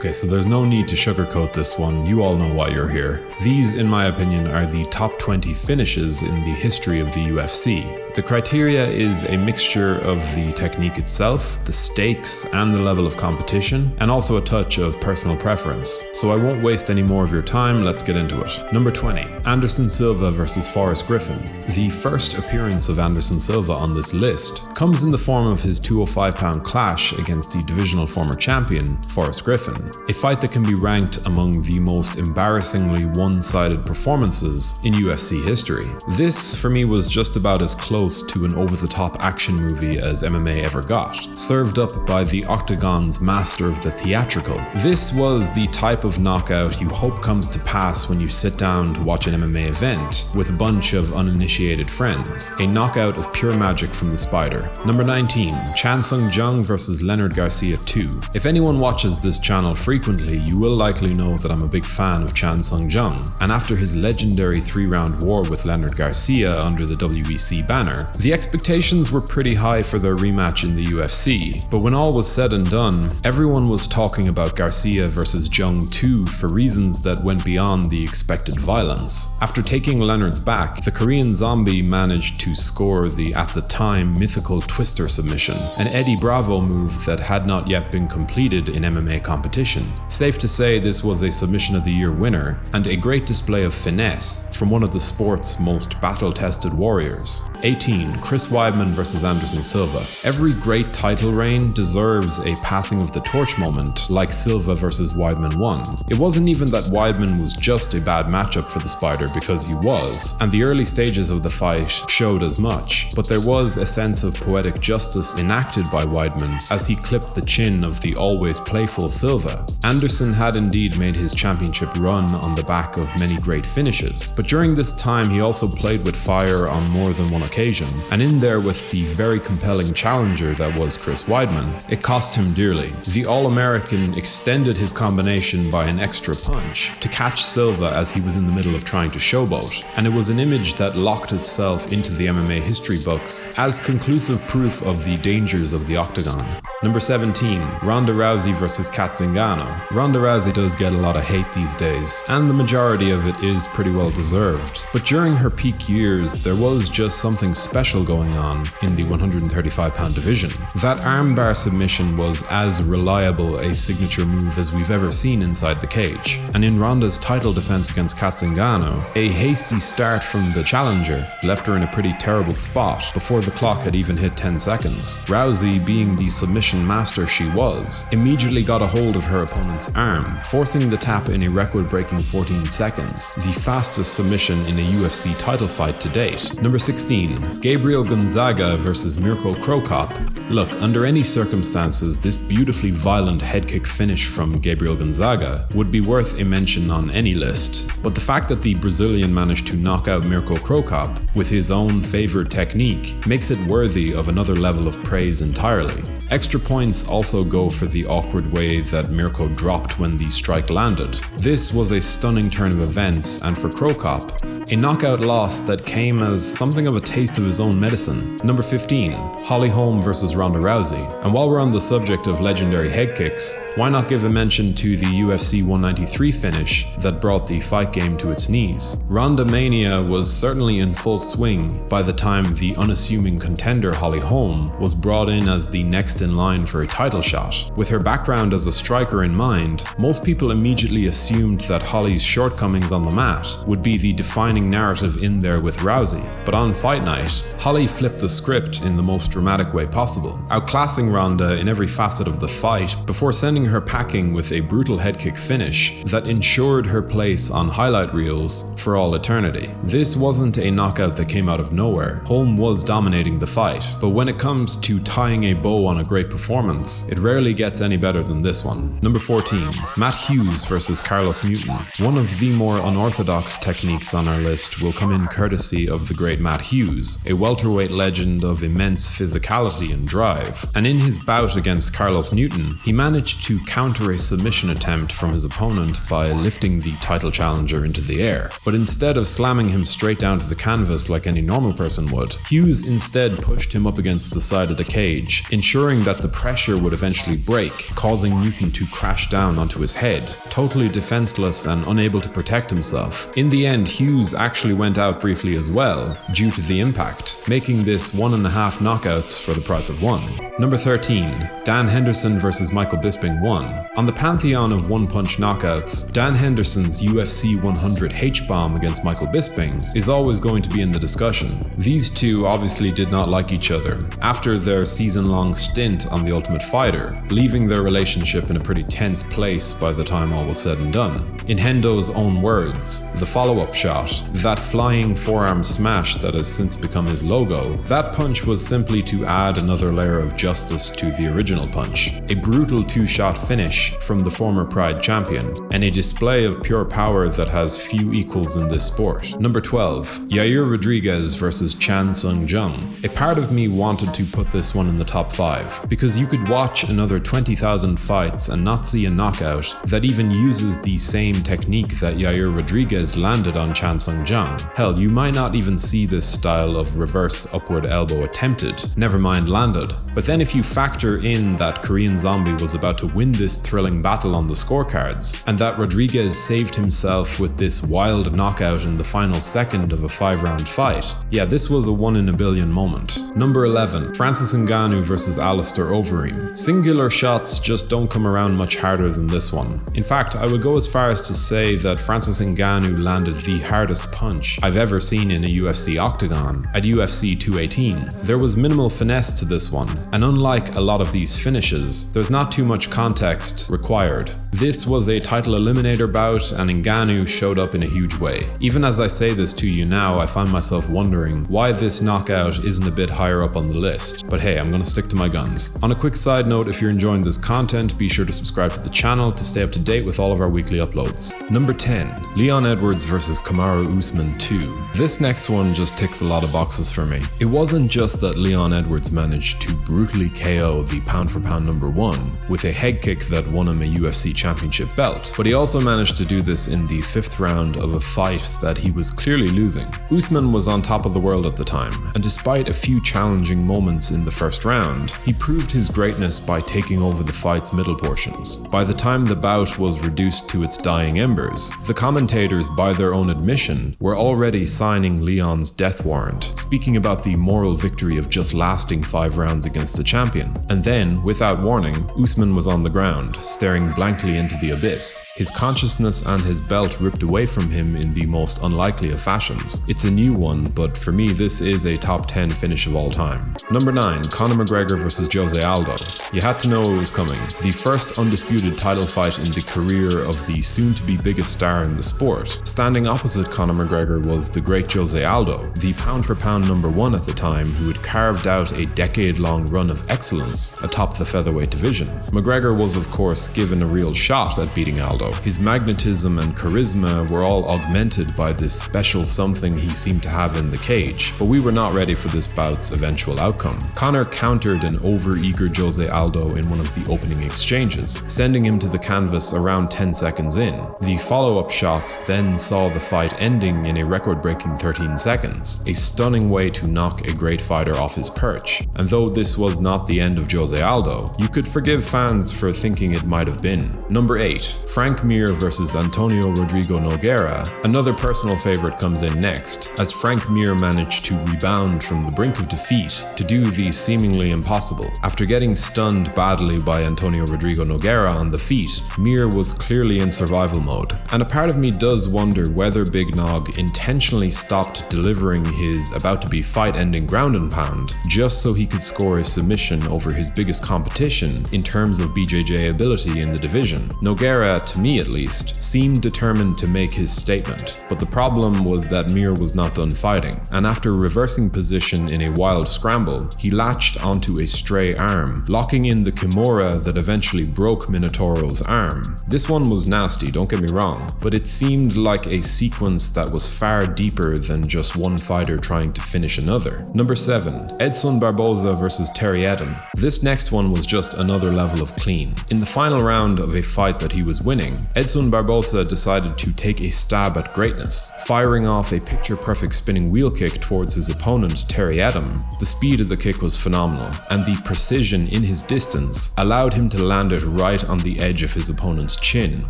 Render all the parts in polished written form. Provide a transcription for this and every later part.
Okay, so there's no need to sugarcoat this one, you all know why you're here. These, in my opinion, are the top 20 finishes in the history of the UFC. The criteria is a mixture of the technique itself, the stakes and the level of competition, and also a touch of personal preference. So I won't waste any more of your time, let's get into it. Number 20, Anderson Silva versus Forrest Griffin. The first appearance of Anderson Silva on this list comes in the form of his 205-pound clash against the divisional former champion, Forrest Griffin. A fight that can be ranked among the most embarrassingly one-sided performances in UFC history. This, for me, was just about as close to an over-the-top action movie as MMA ever got, served up by the Octagon's master of the theatrical. This was the type of knockout you hope comes to pass when you sit down to watch an MMA event with a bunch of uninitiated friends. A knockout of pure magic from the Spider. Number 19, Chan Sung Jung versus Leonard Garcia 2. If anyone watches this channel frequently, you will likely know that I'm a big fan of Chan Sung Jung, and after his legendary 3-round war with Leonard Garcia under the WEC banner, the expectations were pretty high for their rematch in the UFC, but when all was said and done, everyone was talking about Garcia versus Jung 2 for reasons that went beyond the expected violence. After taking Leonard's back, the Korean Zombie managed to score the, at the time, mythical Twister submission, an Eddie Bravo move that had not yet been completed in MMA competition. Safe to say this was a Submission of the Year winner, and a great display of finesse from one of the sport's most battle-tested warriors. 18, Chris Weidman versus Anderson Silva. Every great title reign deserves a passing of the torch moment, like Silva versus Weidman won. It wasn't even that Weidman was just a bad matchup for the Spider, because he was, and the early stages of the fight showed as much, but there was a sense of poetic justice enacted by Weidman as he clipped the chin of the always playful Silva. Anderson had indeed made his championship run on the back of many great finishes, but during this time he also played with fire on more than one occasion, and in there with the very compelling challenger that was Chris Weidman, it cost him dearly. The All-American extended his combination by an extra punch to catch Silva as he was in the middle of trying to showboat, and it was an image that locked itself into the MMA history books as conclusive proof of the dangers of the octagon. Number 17, Ronda Rousey versus Cat Zingano. Ronda Rousey does get a lot of hate these days, and the majority of it is pretty well deserved, but during her peak years there was just something special going on in the 135-pound division. That armbar submission was as reliable a signature move as we've ever seen inside the cage, and in Ronda's title defense against Cat Zingano, a hasty start from the challenger left her in a pretty terrible spot before the clock had even hit 10 seconds. Rousey, being the submission master she was, immediately got a hold of her opponent's arm, forcing the tap in a record-breaking 14 seconds, the fastest submission in a UFC title fight to date. Number 16, Gabriel Gonzaga versus Mirko Cro Cop. Look, under any circumstances, this beautifully violent head kick finish from Gabriel Gonzaga would be worth a mention on any list, but the fact that the Brazilian managed to knock out Mirko Cro Cop with his own favored technique makes it worthy of another level of praise entirely. Extra points also go for the awkward way that Mirko dropped when the strike landed. This was a stunning turn of events, and for Cro Cop, a knockout loss that came as something of a taste of his own medicine. Number 15, Holly Holm versus Ronda Rousey. And while we're on the subject of legendary head kicks, why not give a mention to the UFC 193 finish that brought the fight game to its knees? Ronda Mania was certainly in full swing by the time the unassuming contender Holly Holm was brought in as the next in line for a title shot. With her background as a striker in mind, most people immediately assumed that Holly's shortcomings on the mat would be the defining narrative in there with Rousey. But on fight night, Holly flipped the script in the most dramatic way possible, outclassing Ronda in every facet of the fight before sending her packing with a brutal head kick finish that ensured her place on highlight reels for all eternity. This wasn't a knockout that came out of nowhere. Holm was dominating the fight, but when it comes to tying a bow on a great performance, it rarely gets any better than this one. Number 14, Matt Hughes versus Carlos Newton. One of the more unorthodox techniques on our list will come in courtesy of the great Matt Hughes, Hughes, a welterweight legend of immense physicality and drive, and in his bout against Carlos Newton, he managed to counter a submission attempt from his opponent by lifting the title challenger into the air. But instead of slamming him straight down to the canvas like any normal person would, Hughes instead pushed him up against the side of the cage, ensuring that the pressure would eventually break, causing Newton to crash down onto his head, totally defenseless and unable to protect himself. In the end, Hughes actually went out briefly as well, due to the impact, making this 1.5 knockouts for the price of 1. Number 13. Dan Henderson vs Michael Bisping 1. On the pantheon of one-punch knockouts, Dan Henderson's UFC 100 H-bomb against Michael Bisping is always going to be in the discussion. These two obviously did not like each other after their season-long stint on The Ultimate Fighter, leaving their relationship in a pretty tense place by the time all was said and done. In Hendo's own words, the follow-up shot, that flying forearm smash that has since become his logo, that punch was simply to add another layer of justice to the original punch. A brutal two-shot finish from the former Pride champion, and a display of pure power that has few equals in this sport. Number 12. Yair Rodriguez vs Chan Sung Jung. A part of me wanted to put this one in the top 5, because you could watch another 20,000 fights and not see a knockout that even uses the same technique that Yair Rodriguez landed on Chan Sung Jung. Hell, you might not even see this style of reverse upward elbow attempted, never mind landed. But then if you factor in that Korean Zombie was about to win this thrilling battle on the scorecards, and that Rodriguez saved himself with this wild knockout in the final second of a 5-round fight, yeah, this was a 1 in a billion moment. Number 11. Francis Ngannou vs Alistair Overeem. Singular shots just don't come around much harder than this one. In fact, I would go as far as to say that Francis Ngannou landed the hardest punch I've ever seen in a UFC octagon at UFC 218. There was minimal finesse to this one, and unlike a lot of these finishes, there's not too much context required. This was a title eliminator bout, and Ngannou showed up in a huge way. Even as I say this to you now, I find myself wondering why this knockout isn't a bit higher up on the list. But hey, I'm gonna stick to my guns. On a quick side note, if you're enjoying this content, be sure to subscribe to the channel to stay up to date with all of our weekly uploads. Number 10. Leon Edwards vs Kamaru Usman 2. This next one just ticks a lot of boxes for me. It wasn't just that Leon Edwards managed to brutally KO the pound-for-pound number 1 with a head kick that won him a UFC championship belt, but he also managed to do this in the 5th round of a fight that he was clearly losing. Usman was on top of the world at the time, and despite a few challenging moments in the first round, he proved his greatness by taking over the fight's middle portions. By the time the bout was reduced to its dying embers, the commentators, by their own admission, were already signing Leon's death warrant, speaking about the moral victory of just lasting 5 rounds against the champion. And then, without warning, Usman was on the ground, staring blankly into the abyss, his consciousness and his belt ripped away from him in the most unlikely of fashions. It's a new one, but for me this is a top 10 finish of all time. Number 9. Conor McGregor vs Jose Aldo. You had to know it was coming. The first undisputed title fight in the career of the soon-to-be biggest star in the sport. Standing opposite Conor McGregor was the great Jose Aldo, the pound-for-pound number 1 at the time, who had carved out a decade-long run of excellence atop the featherweight division. McGregor was of course given a real shot at beating Aldo. His magnetism and charisma were all augmented by this special something he seemed to have in the cage, but we were not ready for this bout's eventual outcome. Conor countered an over-eager Jose Aldo in one of the opening exchanges, sending him to the canvas around 10 seconds in. The follow-up shots then saw the fight ending in a record-breaking 13 seconds, a stunning way to knock a great fighter off his perch. And though this was not the end of Jose Aldo, you could forgive fans for thinking it might have been. Number 8. Frank Mir vs Antonio Rodrigo Nogueira. Another personal favorite comes in next, as Frank Mir managed to rebound from the brink of defeat to do the seemingly impossible. After getting stunned badly by Antonio Rodrigo Nogueira on the feet, Mir was clearly in survival mode, and a part of me does wonder whether Big Nog intentionally stopped delivering his about-to-be fight-ending ground and pound just so he could score a submission over his biggest competition in terms of BJJ ability in the division. Nogueira, to me at least, seemed determined to make his statement, but the problem was that Mir was not done fighting, and after reversing position in a wild scramble, he latched onto a stray arm, locking in the Kimura that eventually broke Minotoro's arm. This one was nasty, don't get me wrong, but it seemed like a sequence that was far deeper than just one fighter trying trying to finish another. Number 7. Edson Barboza versus Terry Etim. This next one was just another level of clean. In the final round of a fight that he was winning, Edson Barboza decided to take a stab at greatness, firing off a picture-perfect spinning wheel kick towards his opponent Terry Etim. The speed of the kick was phenomenal, and the precision in his distance allowed him to land it right on the edge of his opponent's chin,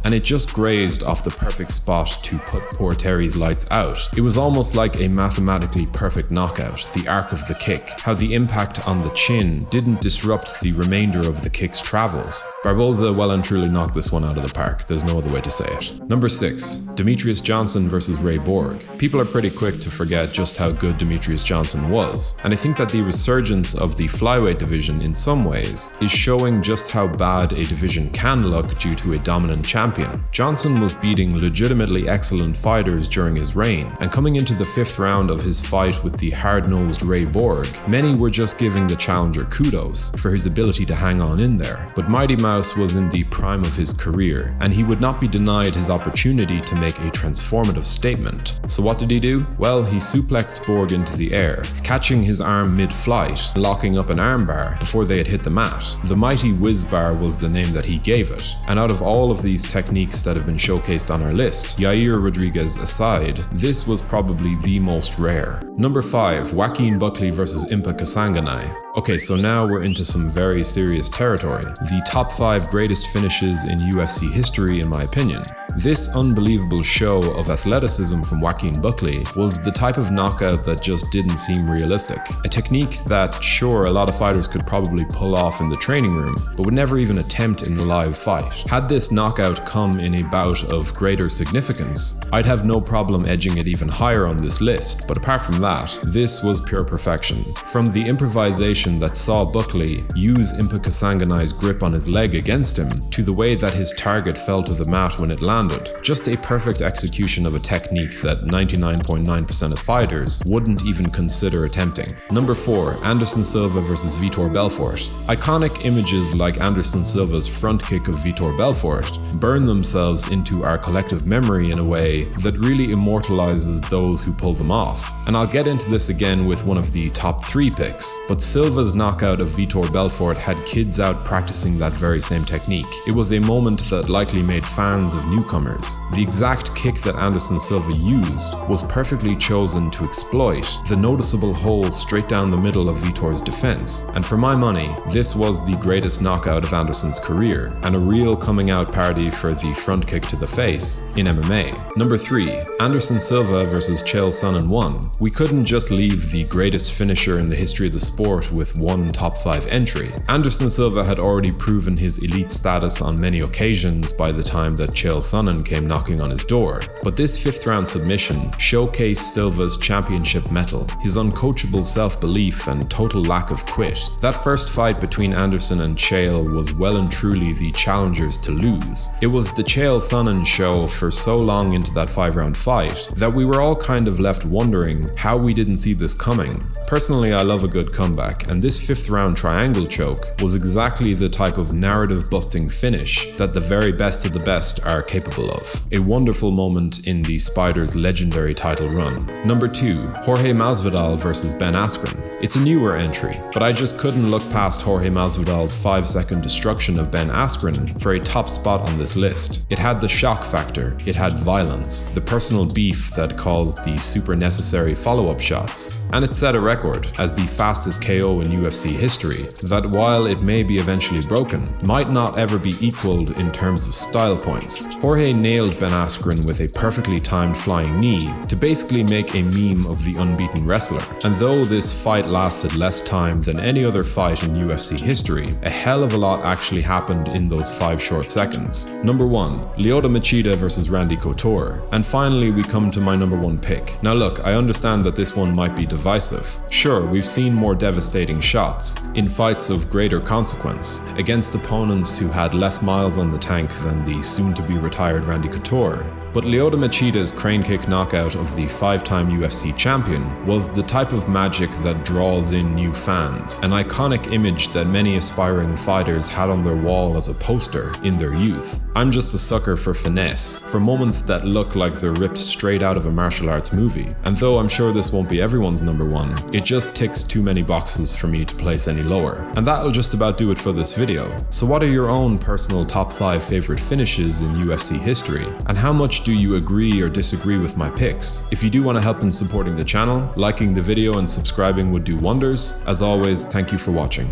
and it just grazed off the perfect spot to put poor Terry's lights out. It was almost like a mathematically perfect knockout, the arc of the kick, how the impact on the chin didn't disrupt the remainder of the kick's travels. Barboza well and truly knocked this one out of the park, there's no other way to say it. Number 6. Demetrious Johnson versus Ray Borg. People are pretty quick to forget just how good Demetrious Johnson was, and I think that the resurgence of the flyweight division in some ways is showing just how bad a division can look due to a dominant champion. Johnson was beating legitimately excellent fighters during his reign, and coming into the 5th round of his fight with the hard-nosed Ray Borg, many were just giving the challenger kudos for his ability to hang on in there. But Mighty Mouse was in the prime of his career, and he would not be denied his opportunity to make a transformative statement. So what did he do? Well, he suplexed Borg into the air, catching his arm mid-flight, locking up an armbar before they had hit the mat. The Mighty Whiz Bar was the name that he gave it, and out of all of these techniques that have been showcased on our list, Yair Rodriguez aside, this was probably the most rare. Number 5. Joaquin Buckley versus Impa Kasanganay. Okay, so now we're into some very serious territory. The top 5 greatest finishes in UFC history, in my opinion. This unbelievable show of athleticism from Joaquin Buckley was the type of knockout that just didn't seem realistic. A technique that, sure, a lot of fighters could probably pull off in the training room, but would never even attempt in a live fight. Had this knockout come in a bout of greater significance, I'd have no problem edging it even higher on this list, but apart from that, this was pure perfection. From the improvisation that saw Buckley use Impa Kasanganay's grip on his leg against him, to the way that his target fell to the mat when it landed, just a perfect execution of a technique that 99.9% of fighters wouldn't even consider attempting. Number 4. Anderson Silva versus Vitor Belfort. Iconic images like Anderson Silva's front kick of Vitor Belfort burn themselves into our collective memory in a way that really immortalizes those who pull them off. And I'll get into this again with one of the top 3 picks, but Silva's knockout of Vitor Belfort had kids out practicing that very same technique. It was a moment that likely made fans of newcomers. The exact kick that Anderson Silva used was perfectly chosen to exploit the noticeable hole straight down the middle of Vitor's defense, and for my money, this was the greatest knockout of Anderson's career, and a real coming out party for the front kick to the face in MMA. Number 3. Anderson Silva versus Chael Sonnen 1. We couldn't just leave the greatest finisher in the history of the sport with one top 5 entry. Anderson Silva had already proven his elite status on many occasions by the time that Chael Sonnen came knocking on his door, but this 5th round submission showcased Silva's championship mettle, his uncoachable self-belief and total lack of quit. That first fight between Anderson and Chael was well and truly the challenger's to lose. It was the Chael Sonnen show for so long into that 5-round fight that we were all kind of left wondering how we didn't see this coming. Personally, I love a good comeback, and this 5th round triangle choke was exactly the type of narrative-busting finish that the very best of the best are capable of. A wonderful moment in the Spider's legendary title run. Number 2. Jorge Masvidal versus Ben Askren. It's a newer entry, but I just couldn't look past Jorge Masvidal's 5-second destruction of Ben Askren for a top spot on this list. It had the shock factor, it had violence, the personal beef that caused the super necessary follow-up shots, and it set a record as the fastest KO in UFC history that, while it may be eventually broken, might not ever be equaled in terms of style points. Jorge nailed Ben Askren with a perfectly timed flying knee to basically make a meme of the unbeaten wrestler. And though this fight lasted less time than any other fight in UFC history, a hell of a lot actually happened in those 5 short seconds. Number 1. Lyoto Machida versus Randy Couture. And finally we come to my number 1 pick. Now look, I understand that this one might be divisive. Sure, we've seen more devastating shots in fights of greater consequence against opponents who had less miles on the tank than the soon-to-be-retired Randy Couture. But Lyoto Machida's crane kick knockout of the 5-time UFC champion was the type of magic that draws in new fans, an iconic image that many aspiring fighters had on their wall as a poster in their youth. I'm just a sucker for finesse, for moments that look like they're ripped straight out of a martial arts movie. And though I'm sure this won't be everyone's number one, it just ticks too many boxes for me to place any lower. And that'll just about do it for this video. So what are your own personal top 5 favorite finishes in UFC history? And how much do you agree or disagree with my picks? If you do want to help in supporting the channel, liking the video and subscribing would do wonders. As always, thank you for watching.